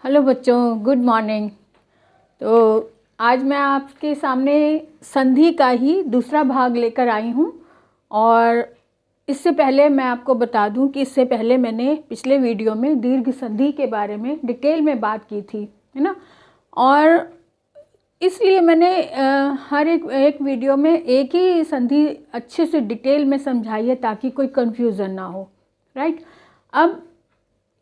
Hello बच्चों, good morning. तो आज मैं आपके सामने संधि का ही दूसरा भाग लेकर आई हूँ। और इससे पहले मैं आपको बता दूँ कि इससे पहले मैंने पिछले वीडियो में दीर्घ संधि के बारे में डिटेल में बात की थी, है ना। और इसलिए मैंने हर एक वीडियो में एक ही संधि अच्छे से डिटेल में समझाई है ताकि कोई कन्फ्यूज़न ना हो, राइट। अब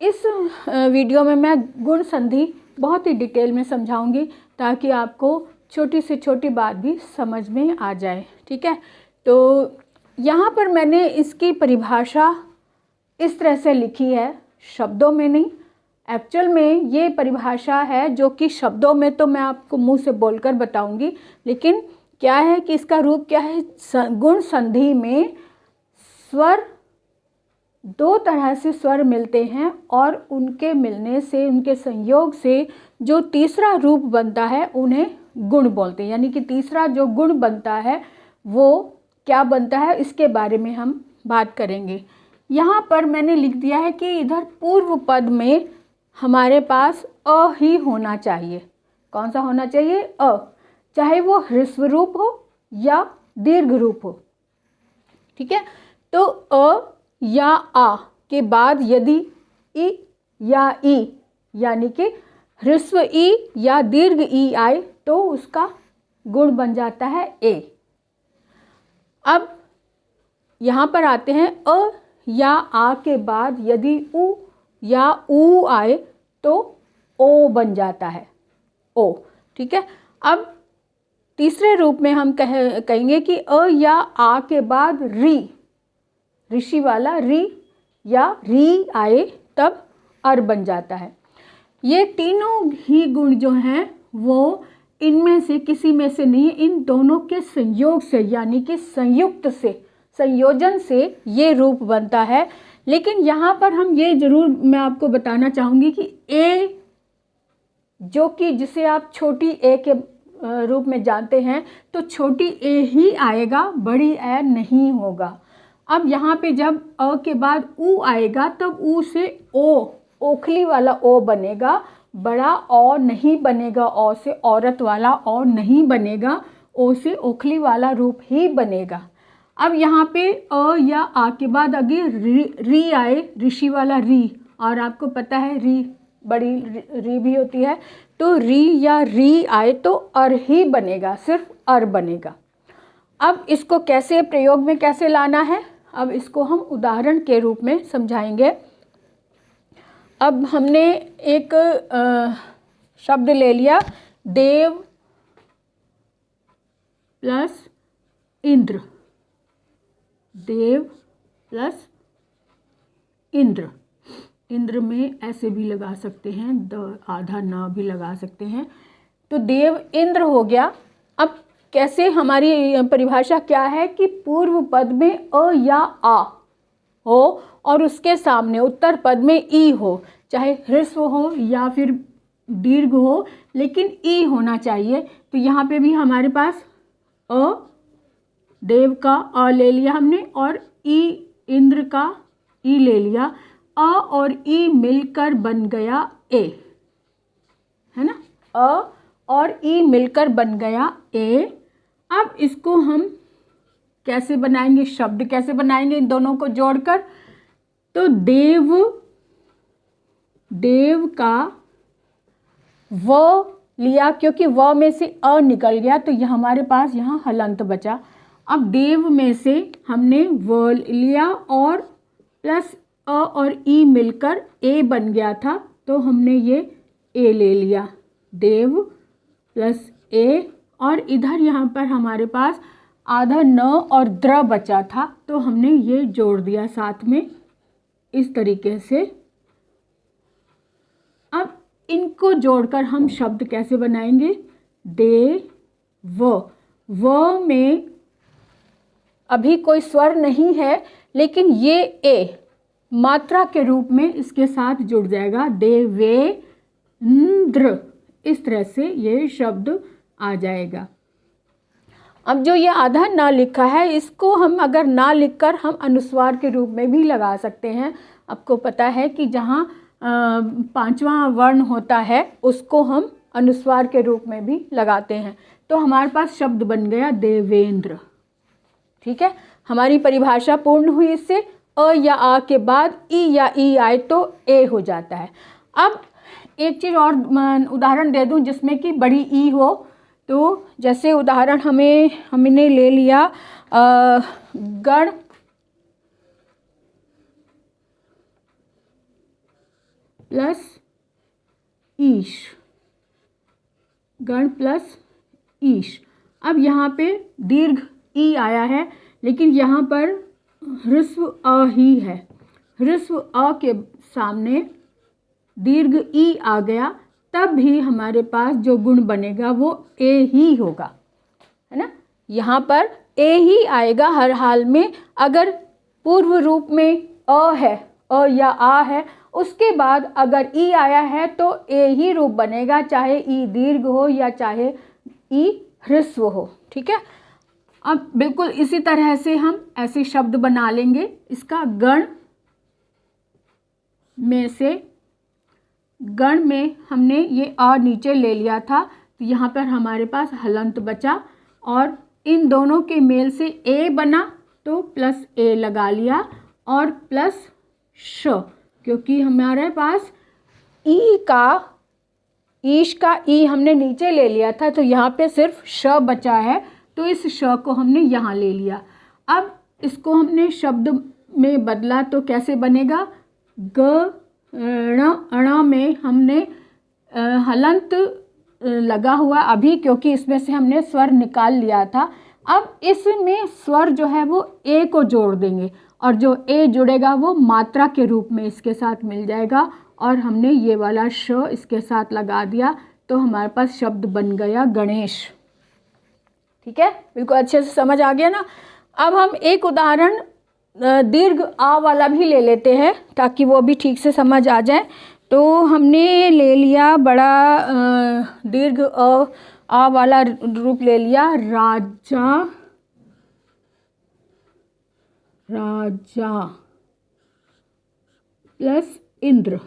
इस वीडियो में मैं गुण संधि बहुत ही डिटेल में समझाऊंगी ताकि आपको छोटी से छोटी बात भी समझ में आ जाए, ठीक है। तो यहाँ पर मैंने इसकी परिभाषा इस तरह से लिखी है, शब्दों में नहीं। एक्चुअल में ये परिभाषा है जो कि शब्दों में तो मैं आपको मुंह से बोलकर बताऊंगी, लेकिन क्या है कि इसका रूप क्या है। गुण संधि में स्वर, दो तरह से स्वर मिलते हैं और उनके मिलने से, उनके संयोग से जो तीसरा रूप बनता है उन्हें गुण बोलते हैं। यानी कि तीसरा जो गुण बनता है वो क्या बनता है, इसके बारे में हम बात करेंगे। यहाँ पर मैंने लिख दिया है कि इधर पूर्व पद में हमारे पास अ ही होना चाहिए। कौन सा होना चाहिए? अ, चाहे वो ह्रस्व रूप हो या दीर्घ रूप हो, ठीक है। तो अ या आ के बाद यदि ई या ई यानी कि ह्रस्व ई या दीर्घ ई आए तो उसका गुण बन जाता है ए। अब यहाँ पर आते हैं, अ या आ के बाद यदि उ या ऊ आए तो ओ बन जाता है, ओ, ठीक है। अब तीसरे रूप में हम कहेंगे कि अ या आ के बाद री, ऋषि वाला री या री आए तब अर बन जाता है। ये तीनों ही गुण जो हैं वो इनमें से किसी में से नहीं, इन दोनों के संयोग से यानी कि संयुक्त से, संयोजन से ये रूप बनता है। लेकिन यहाँ पर हम ये जरूर मैं आपको बताना चाहूँगी कि ए, जो कि जिसे आप छोटी ए के रूप में जानते हैं, तो छोटी ए ही आएगा, बड़ी ए नहीं होगा। अब यहाँ पे जब अ के बाद ऊ आएगा तब ऊ से ओ, ओखली वाला ओ बनेगा, बड़ा ओ नहीं बनेगा। ओ से औरत वाला ओ नहीं बनेगा, ओ से ओखली वाला रूप ही बनेगा। अब यहाँ पे अ या आ के बाद आगे री आए, ऋषि वाला री, और आपको पता है री बड़ी री भी होती है, तो री या री आए तो अर ही बनेगा, सिर्फ अर बनेगा। अब इसको कैसे प्रयोग में कैसे लाना है, अब इसको हम उदाहरण के रूप में समझाएंगे। अब हमने एक शब्द ले लिया, देव प्लस इंद्र, देव प्लस इंद्र। इंद्र में ऐसे भी लगा सकते हैं, आधा ना भी लगा सकते हैं। तो देव इंद्र हो गया। अब कैसे, हमारी परिभाषा क्या है कि पूर्व पद में अ या आ हो और उसके सामने उत्तर पद में ई हो, चाहे ह्रस्व हो या फिर दीर्घ हो, लेकिन ई होना चाहिए। तो यहाँ पे भी हमारे पास अ, देव का अ ले लिया हमने, और ई इंद्र का ई ले लिया। अ और ई मिलकर बन गया ए, है ना। अ और ई मिलकर बन गया ए। अब इसको हम कैसे बनाएंगे, शब्द कैसे बनाएंगे इन दोनों को जोड़कर? तो देव, देव का व लिया, क्योंकि व में से अ निकल गया तो यह हमारे पास यहाँ हलंत बचा। अब देव में से हमने व लिया और प्लस अ और ई मिलकर ए बन गया था, तो हमने ये ए ले लिया, देव प्लस ए। और इधर यहाँ पर हमारे पास आधा न और द्र बचा था, तो हमने ये जोड़ दिया साथ में इस तरीके से। अब इनको जोड़कर हम शब्द कैसे बनाएंगे? दे व में अभी कोई स्वर नहीं है, लेकिन ये ए मात्रा के रूप में इसके साथ जुड़ जाएगा, देवेंद्र। इस तरह से ये शब्द आ जाएगा। अब जो ये आधा ना लिखा है, इसको हम अगर ना लिखकर हम अनुस्वार के रूप में भी लगा सकते हैं। आपको पता है कि जहाँ पांचवा वर्ण होता है उसको हम अनुस्वार के रूप में भी लगाते हैं। तो हमारे पास शब्द बन गया देवेंद्र। ठीक है, हमारी परिभाषा पूर्ण हुई इससे। अ या आ के बाद ई या ई आए तो ए हो जाता है। अब एक चीज़ और उदाहरण दे दूं जिसमें कि बड़ी ई हो। तो जैसे उदाहरण हमने ले लिया गण प्लस ईश, गण प्लस ईश। अब यहाँ पे दीर्घ ई आया है लेकिन यहाँ पर ह्रस्व अ ही है। ह्रस्व अ के सामने दीर्घ ई आ गया तब भी हमारे पास जो गुण बनेगा वो ए ही होगा, है ना। यहाँ पर ए ही आएगा हर हाल में। अगर पूर्व रूप में अ है, अ या आ है, उसके बाद अगर ई आया है तो ए ही रूप बनेगा, चाहे ई दीर्घ हो या चाहे ई ह्रस्व हो। ठीक है, अब बिल्कुल इसी तरह से हम ऐसे शब्द बना लेंगे। इसका गण में से, गण में हमने ये अ नीचे ले लिया था तो यहाँ पर हमारे पास हलंत बचा और इन दोनों के मेल से ए बना तो प्लस ए लगा लिया और प्लस श, क्योंकि हमारे पास ई का, ईश का ई हमने नीचे ले लिया था तो यहाँ पे सिर्फ श बचा है तो इस श को हमने यहाँ ले लिया। अब इसको हमने शब्द में बदला तो कैसे बनेगा, ग ण में हमने हलंत लगा हुआ अभी क्योंकि इसमें से हमने स्वर निकाल लिया था। अब इसमें स्वर जो है वो ए को जोड़ देंगे और जो ए जुड़ेगा वो मात्रा के रूप में इसके साथ मिल जाएगा और हमने ये वाला श इसके साथ लगा दिया तो हमारे पास शब्द बन गया गणेश। ठीक है, बिल्कुल अच्छे से समझ आ गया ना। अब हम एक उदाहरण दीर्घ आ वाला भी ले लेते हैं ताकि वो भी ठीक से समझ आ जाए। तो हमने ले लिया बड़ा दीर्घ आ वाला रूप ले लिया, राजा, राजा प्लस इंद्र।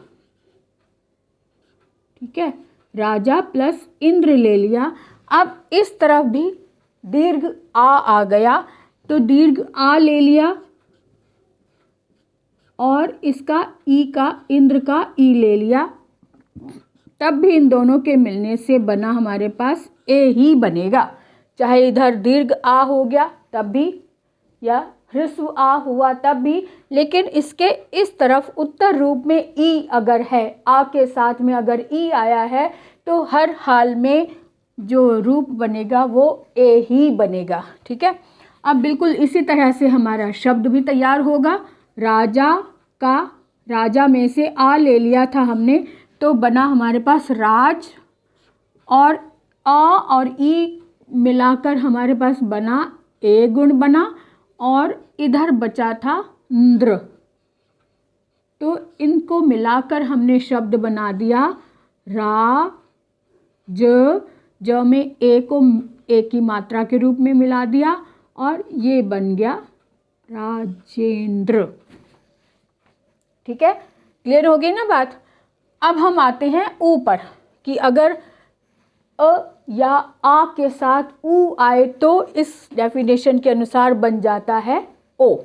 ठीक है, राजा प्लस इंद्र ले लिया। अब इस तरफ भी दीर्घ आ गया तो दीर्घ आ ले लिया और इसका ई का, इंद्र का ई ले लिया, तब भी इन दोनों के मिलने से बना हमारे पास ए ही बनेगा। चाहे इधर दीर्घ आ हो गया तब भी या ह्रस्व आ हुआ तब भी, लेकिन इसके इस तरफ उत्तर रूप में ई अगर है, आ के साथ में अगर ई आया है तो हर हाल में जो रूप बनेगा वो ए ही बनेगा। ठीक है, अब बिल्कुल इसी तरह से हमारा शब्द भी तैयार होगा। राजा का, राजा में से आ ले लिया था हमने तो बना हमारे पास राज और आ और ई मिलाकर हमारे पास बना ए गुण बना और इधर बचा था इंद्र, तो इनको मिलाकर हमने शब्द बना दिया रा ज में ए को ए की मात्रा के रूप में मिला दिया और ये बन गया राजेंद्र। ठीक है, क्लियर हो गई ना बात। अब हम आते हैं ऊपर कि अगर अ या आ के साथ ऊ आए तो इस डेफिनेशन के अनुसार बन जाता है ओ।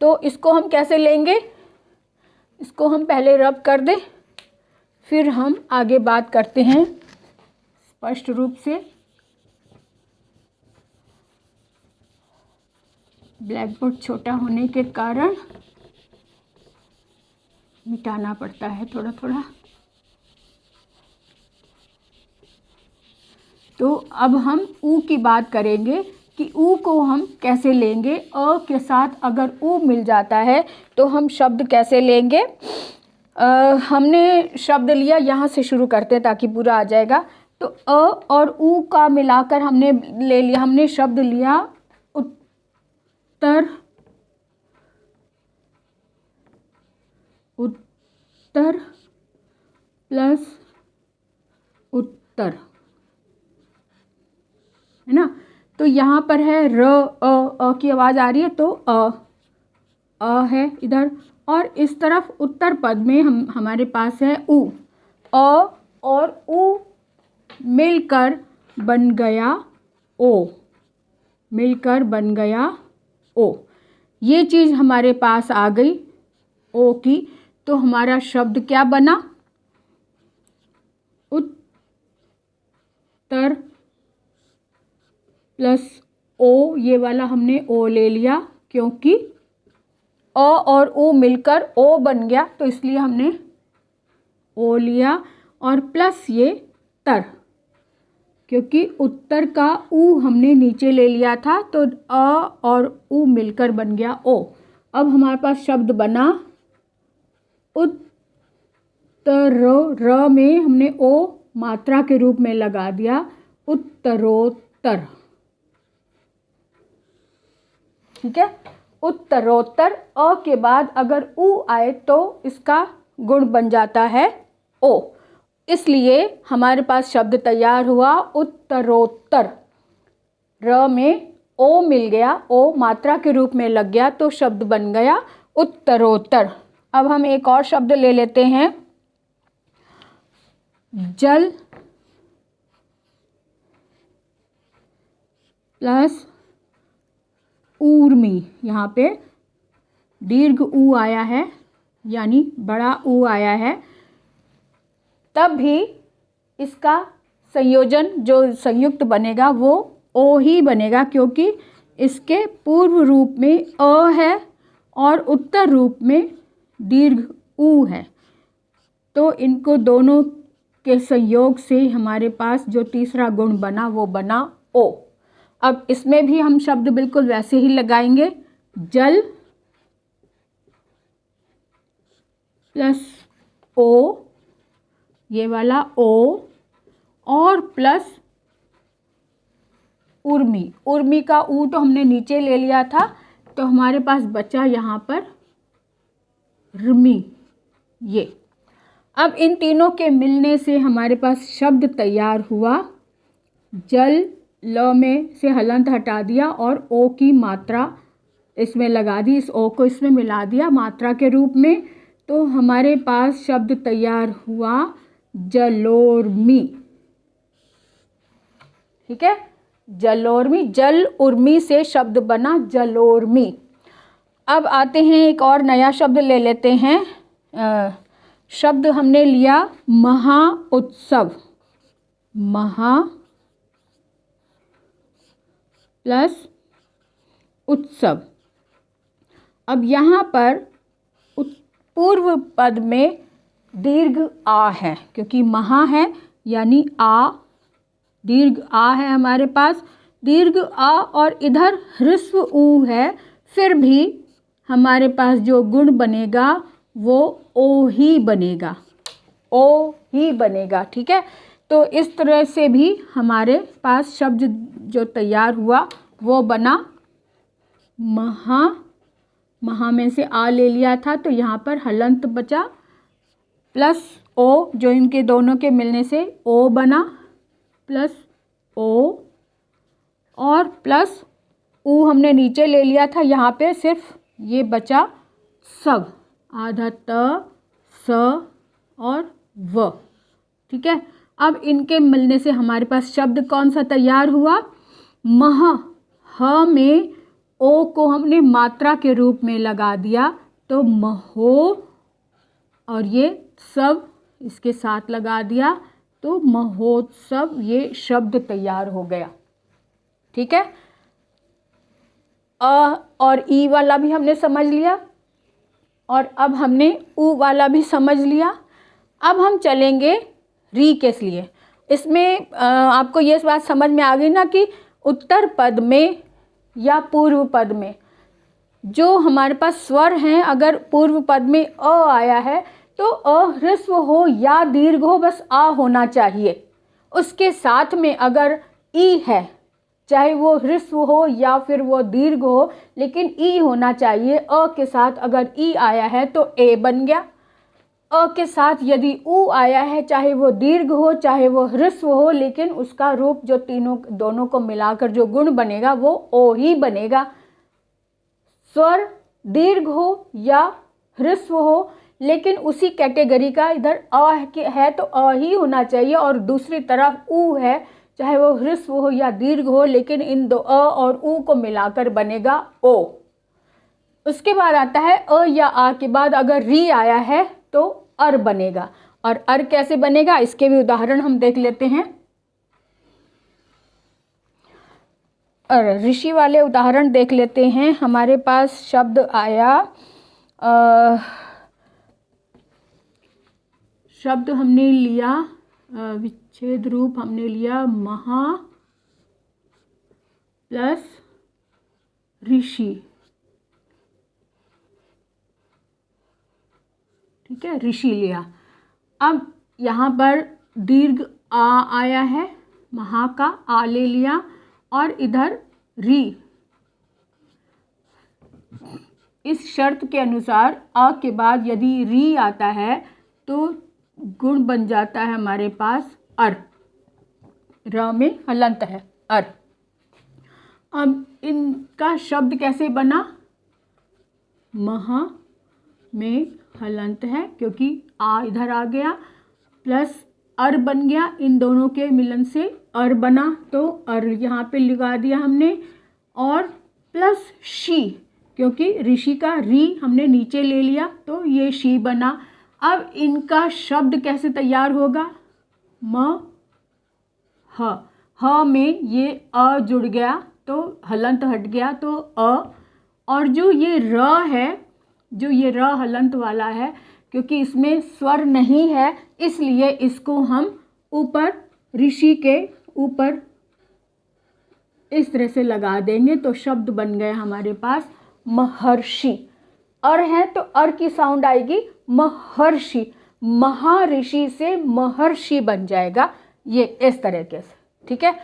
तो इसको हम कैसे लेंगे, इसको हम पहले रब कर दें फिर हम आगे बात करते हैं स्पष्ट रूप से। ब्लैक बोर्ड छोटा होने के कारण मिटाना पड़ता है थोड़ा थोड़ा। तो अब हम ऊ की बात करेंगे कि ऊ को हम कैसे लेंगे। अ के साथ अगर ऊ मिल जाता है तो हम शब्द कैसे लेंगे। हमने शब्द लिया, यहाँ से शुरू करते हैं ताकि पूरा आ जाएगा। तो अ और ऊ का मिलाकर हमने ले लिया, हमने शब्द लिया उत्तर, उत्तर प्लस उत्तर, है ना। तो यहाँ पर है र अ की आवाज़ आ रही है तो अ है इधर, और इस तरफ उत्तर पद में हमारे पास है उ। अ और उ मिलकर बन गया ओ, मिलकर बन गया ओ। ये चीज़ हमारे पास आ गई ओ की, तो हमारा शब्द क्या बना? उत्तर प्लस ओ, ये वाला हमने ओ ले लिया क्योंकि अ और उ मिलकर ओ बन गया, तो इसलिए हमने ओ लिया। और प्लस ये तर, क्योंकि उत्तर का उ हमने नीचे ले लिया था, तो अ और उ मिलकर बन गया ओ। अब हमारे पास शब्द बना उत्तरो, र में हमने ओ मात्रा के रूप में लगा दिया, उत्तरोत्तर। ठीक है, उत्तरोत्तर। अ के बाद अगर उ आए तो इसका गुण बन जाता है ओ, इसलिए हमारे पास शब्द तैयार हुआ उत्तरोत्तर। र में ओ मिल गया, ओ मात्रा के रूप में लग गया, तो शब्द बन गया उत्तरोत्तर। अब हम एक और शब्द ले लेते हैं, जल प्लस ऊर्मी। यहाँ पे दीर्घ ऊ आया है, यानी बड़ा ऊ आया है, तब भी इसका संयोजन जो संयुक्त बनेगा वो ओ ही बनेगा, क्योंकि इसके पूर्व रूप में अ है और उत्तर रूप में दीर्घ ऊ है। तो इनको दोनों के संयोग से हमारे पास जो तीसरा गुण बना वो बना ओ। अब इसमें भी हम शब्द बिल्कुल वैसे ही लगाएंगे, जल प्लस ओ, ये वाला ओ, और प्लस उर्मी। उर्मी का ऊ तो हमने नीचे ले लिया था, तो हमारे पास बचा यहाँ पर रमी। ये अब इन तीनों के मिलने से हमारे पास शब्द तैयार हुआ, जल, ल में से हलंत हटा दिया और ओ की मात्रा इसमें लगा दी, इस ओ को इसमें मिला दिया मात्रा के रूप में, तो हमारे पास शब्द तैयार हुआ जलोर्मी। ठीक है, जलोर्मी। जल उर्मी से शब्द बना जलोर्मी। अब आते हैं, एक और नया शब्द ले लेते हैं। शब्द हमने लिया महा उत्सव। महा प्लस उत्सव। अब यहाँ पर पूर्व पद में दीर्घ आ है, क्योंकि महा है यानी आ, दीर्घ आ है हमारे पास, दीर्घ आ और इधर ह्रस्व ऊ है, फिर भी हमारे पास जो गुण बनेगा वो ओ ही बनेगा, ओ ही बनेगा। ठीक है, तो इस तरह से भी हमारे पास शब्द जो तैयार हुआ वो बना महा। महा में से आ ले लिया था, तो यहाँ पर हलंत बचा, प्लस ओ, जो इनके दोनों के मिलने से ओ बना, प्लस ओ, और प्लस ऊ हमने नीचे ले लिया था, यहाँ पे सिर्फ ये बचा सब, आधा त, स और व। ठीक है, अब इनके मिलने से हमारे पास शब्द कौन सा तैयार हुआ? मह। ह में ओ को हमने मात्रा के रूप में लगा दिया, तो महो, और ये सब इसके साथ लगा दिया, तो महोत्सव, ये शब्द तैयार हो गया। ठीक है, अ और ई वाला भी हमने समझ लिया, और अब हमने ऊ वाला भी समझ लिया। अब हम चलेंगे री के लिए। इसमें आपको ये बात समझ में आ गई ना कि उत्तर पद में या पूर्व पद में जो हमारे पास स्वर हैं, अगर पूर्व पद में अ आया है तो अ ह्रस्व हो या दीर्घ हो, बस आ होना चाहिए। उसके साथ में अगर ई है, चाहे वो ह्रस्व हो या फिर वो दीर्घ हो, लेकिन ई होना चाहिए। अ के साथ अगर ई आया है तो ए बन गया। अ के साथ यदि ऊ आया है, चाहे वो दीर्घ हो चाहे वो ह्रस्व हो, लेकिन उसका रूप जो दोनों को मिलाकर जो गुण बनेगा वो ओ ही बनेगा। स्वर दीर्घ हो या ह्रस्व हो, लेकिन उसी कैटेगरी का इधर अ है तो अ ही होना चाहिए, और दूसरी तरफ ऊ है, चाहे वो ह्रस्व हो या दीर्घ हो, लेकिन इन दो अ और ऊ को मिलाकर बनेगा ओ। उसके बाद आता है अ या आ के बाद अगर री आया है तो अर बनेगा। और अर कैसे बनेगा, इसके भी उदाहरण हम देख लेते हैं। और ऋषि वाले उदाहरण देख लेते हैं। हमारे पास शब्द आया, शब्द हमने लिया, विच्छेद रूप हमने लिया महा प्लस ऋषि, ठीक है, ऋषि लिया। अब यहाँ पर दीर्घ आ आया है, महा का आ ले लिया, और इधर री। इस शर्त के अनुसार अ के बाद यदि री आता है तो गुण बन जाता है हमारे पास अर, र में हलंत है अर। अब इनका शब्द कैसे बना, महा में हलंत है क्योंकि आ इधर आ गया, प्लस अर बन गया, इन दोनों के मिलन से अर बना, तो अर यहाँ पे लगा दिया हमने, और प्लस शी, क्योंकि ऋषि का री हमने नीचे ले लिया तो ये शी बना। अब इनका शब्द कैसे तैयार होगा, म ह में ये अ जुड़ गया तो हलंत हट गया तो अ, और जो ये र है, जो ये र हलंत वाला है, क्योंकि इसमें स्वर नहीं है इसलिए इसको हम ऊपर ऋषि के ऊपर इस तरह से लगा देंगे, तो शब्द बन गए हमारे पास महर्षि। अर है तो अर की साउंड आएगी महर्षि, महर्षि से महर्षि बन जाएगा, ये इस तरीके से, ठीक है।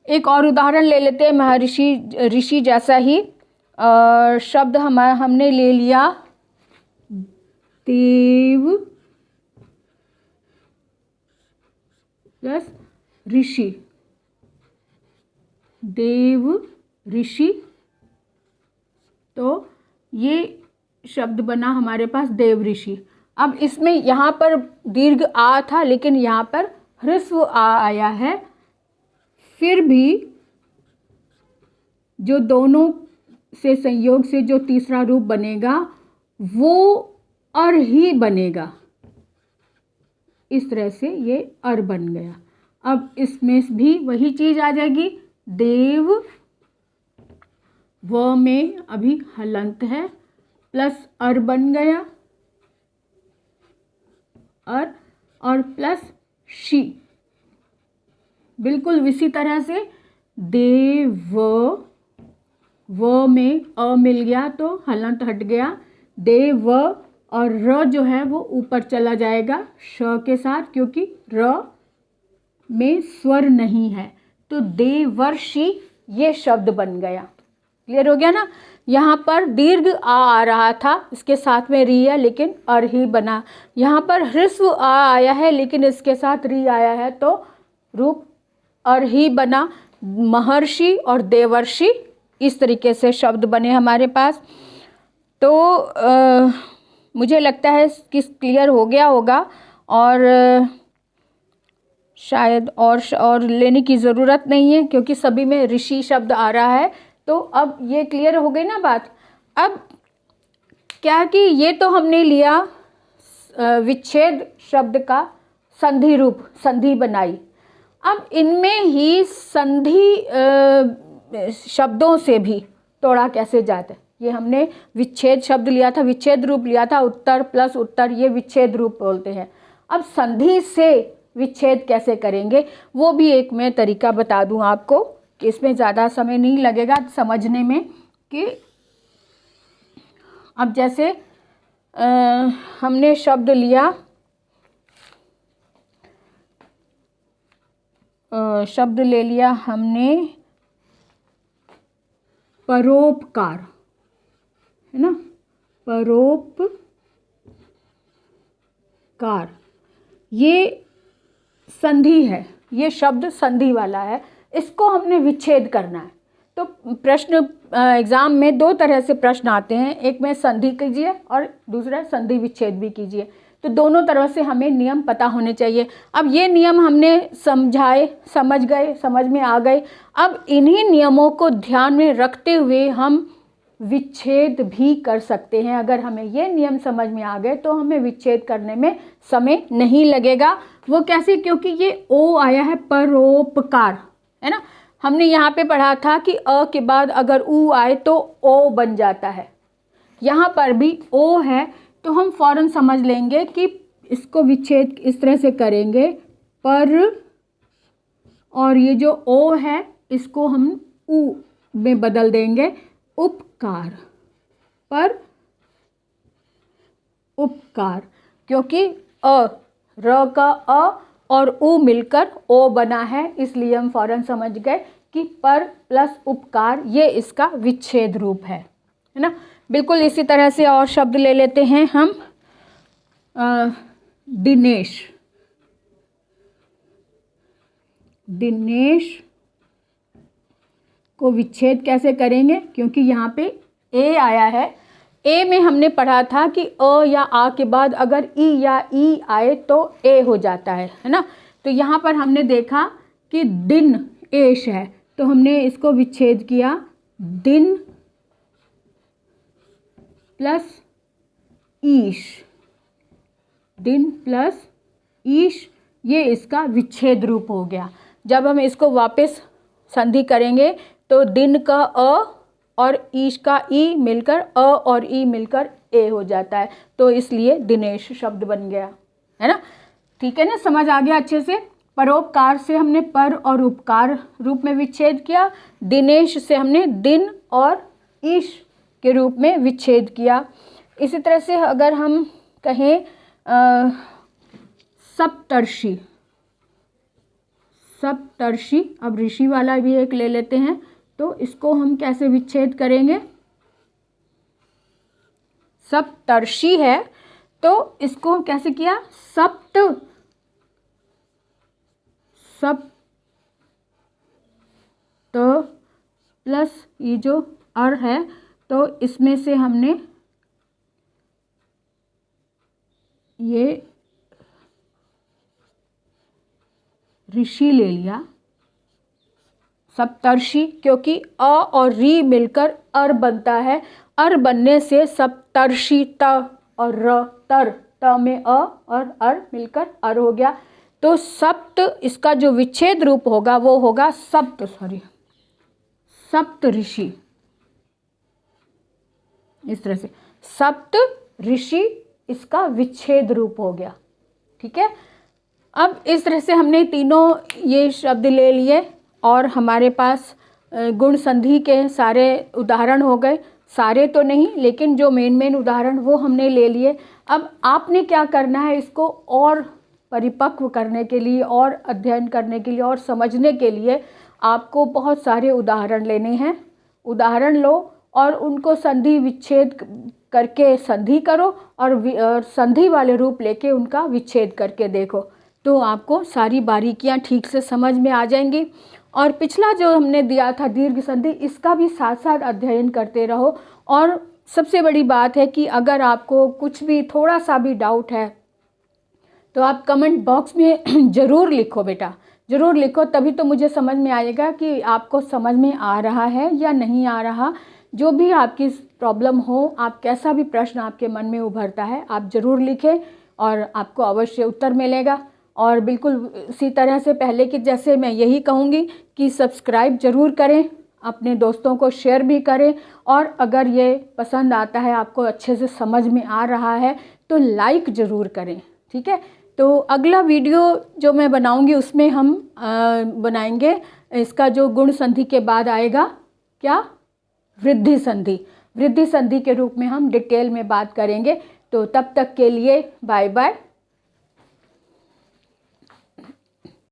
एक और उदाहरण ले लेते हैं महर्षि ऋषि जैसा ही। शब्द हमने ले लिया देव प्लस ऋषि, देव ऋषि, तो ये शब्द बना हमारे पास देव ऋषि। अब इसमें यहाँ पर दीर्घ आ था लेकिन यहाँ पर ह्रस्व आ आया है, फिर भी जो दोनों से संयोग से जो तीसरा रूप बनेगा वो अर ही बनेगा, इस तरह से ये अर बन गया। अब इसमें भी वही चीज आ जाएगी, देव व में अभी हलंत है, प्लस अर बन गया अर, और प्लस शी, बिल्कुल इसी तरह से देव व में अ मिल गया तो हलंत हट गया, देव और र जो है वो ऊपर चला जाएगा श के साथ, क्योंकि र में स्वर नहीं है, तो देवर्षि ये शब्द बन गया। क्लियर हो गया ना। यहाँ पर दीर्घ आ रहा था, इसके साथ में री है लेकिन अर ही बना। यहाँ पर ह्रस्व आ आया है लेकिन इसके साथ री आया है तो रूप अर ही बना। महर्षि और देवर्षि इस तरीके से शब्द बने हमारे पास। तो मुझे लगता है कि क्लियर हो गया होगा, और शायद और लेने की ज़रूरत नहीं है क्योंकि सभी में ऋषि शब्द आ रहा है। तो अब ये क्लियर हो गई ना बात। अब क्या कि ये तो हमने लिया विच्छेद शब्द का संधि रूप, संधि बनाई। अब इनमें ही संधि शब्दों से भी तोड़ा कैसे जाता है, ये हमने विच्छेद शब्द लिया था, विच्छेद रूप लिया था, उत्तर प्लस उत्तर, ये विच्छेद रूप बोलते हैं। अब संधि से विच्छेद कैसे करेंगे वो भी एक मैं तरीका बता दूं आपको, कि इसमें ज़्यादा समय नहीं लगेगा समझने में। कि अब जैसे हमने शब्द लिया, शब्द ले लिया हमने परोपकार, है ना, परोपकार, ये संधि है, ये शब्द संधि वाला है, इसको हमने विच्छेद करना है। तो प्रश्न एग्ज़ाम में दो तरह से प्रश्न आते हैं, एक में संधि कीजिए और दूसरा संधि विच्छेद भी कीजिए। तो दोनों तरह से हमें नियम पता होने चाहिए। अब ये नियम हमने समझाए, समझ में आ गए। अब इन्हीं नियमों को ध्यान में रखते हुए हम विच्छेद भी कर सकते हैं। अगर हमें ये नियम समझ में आ गए तो हमें विच्छेद करने में समय नहीं लगेगा। वो कैसे? क्योंकि ये ओ आया है परोपकार, है ना। हमने यहाँ पे पढ़ा था कि अ के बाद अगर उ आए तो ओ बन जाता है। यहाँ पर भी ओ है तो हम फौरन समझ लेंगे कि इसको विच्छेद इस तरह से करेंगे, पर, और ये जो ओ है इसको हम उ में बदल देंगे, उपकार, पर उपकार। क्योंकि र का अ और उ मिलकर ओ बना है, इसलिए हम फौरन समझ गए कि पर प्लस उपकार ये इसका विच्छेद रूप है ना। बिल्कुल इसी तरह से और शब्द ले लेते हैं हम। दिनेश, दिनेश को विच्छेद कैसे करेंगे? क्योंकि यहाँ पे ए आया है। ए में हमने पढ़ा था कि अ या आ के बाद अगर ई या ई आए तो ए हो जाता है ना। तो यहाँ पर हमने देखा कि दिन एश है, तो हमने इसको विच्छेद किया, दिन प्लस ईश, दिन प्लस ईश, ये इसका विच्छेद रूप हो गया। जब हम इसको वापस संधि करेंगे तो दिन का अ और ईश का ई मिलकर अ और ई मिलकर ए हो जाता है, तो इसलिए दिनेश शब्द बन गया, है ना। ठीक है ना, समझ आ गया अच्छे से। परोपकार से हमने पर और उपकार रूप में विच्छेद किया, दिनेश से हमने दिन और ईश के रूप में विच्छेद किया। इसी तरह से अगर हम कहें सप्तर्षि, सप्तर्षि, अब ऋषि वाला भी एक ले लेते हैं, तो इसको हम कैसे विच्छेद करेंगे? सप्तर्षि है तो इसको कैसे किया? सप्त, सप्त प्लस ये जो अर है तो इसमें से हमने ये ऋषि ले लिया, सप्तर्षि, क्योंकि अ और री मिलकर अर बनता है। अर बनने से सप्तर्षि, त और र, तर, त में अ और अर मिलकर अर हो गया। तो सप्त, इसका जो विच्छेद रूप होगा वो होगा सप्त ऋषि। इस तरह से सप्त ऋषि इसका विच्छेद रूप हो गया। ठीक है, अब इस तरह से हमने तीनों ये शब्द ले लिए और हमारे पास गुण संधि के सारे उदाहरण हो गए। सारे तो नहीं, लेकिन जो मेन उदाहरण वो हमने ले लिए। अब आपने क्या करना है, इसको और परिपक्व करने के लिए और अध्ययन करने के लिए और समझने के लिए आपको बहुत सारे उदाहरण लेने हैं। उदाहरण लो और उनको संधि विच्छेद करके संधि करो और संधि वाले रूप लेके उनका विच्छेद करके देखो, तो आपको सारी बारीकियां ठीक से समझ में आ जाएंगी। और पिछला जो हमने दिया था दीर्घ संधि, इसका भी साथ साथ अध्ययन करते रहो। और सबसे बड़ी बात है कि अगर आपको कुछ भी थोड़ा सा भी डाउट है तो आप कमेंट बॉक्स में ज़रूर लिखो बेटा, ज़रूर लिखो, तभी तो मुझे समझ में आएगा कि आपको समझ में आ रहा है या नहीं आ रहा। जो भी आपकी प्रॉब्लम हो, आप कैसा भी प्रश्न आपके मन में उभरता है, आप ज़रूर लिखें और आपको अवश्य उत्तर मिलेगा। और बिल्कुल इसी तरह से पहले कि जैसे मैं यही कहूँगी कि सब्सक्राइब ज़रूर करें, अपने दोस्तों को शेयर भी करें, और अगर ये पसंद आता है, आपको अच्छे से समझ में आ रहा है, तो लाइक ज़रूर करें। ठीक है, तो अगला वीडियो जो मैं बनाऊंगी उसमें हम बनाएंगे इसका जो गुण संधि के बाद आएगा क्या, वृद्धि संधि। वृद्धि संधि के रूप में हम डिटेल में बात करेंगे। तो तब तक के लिए बाय बाय।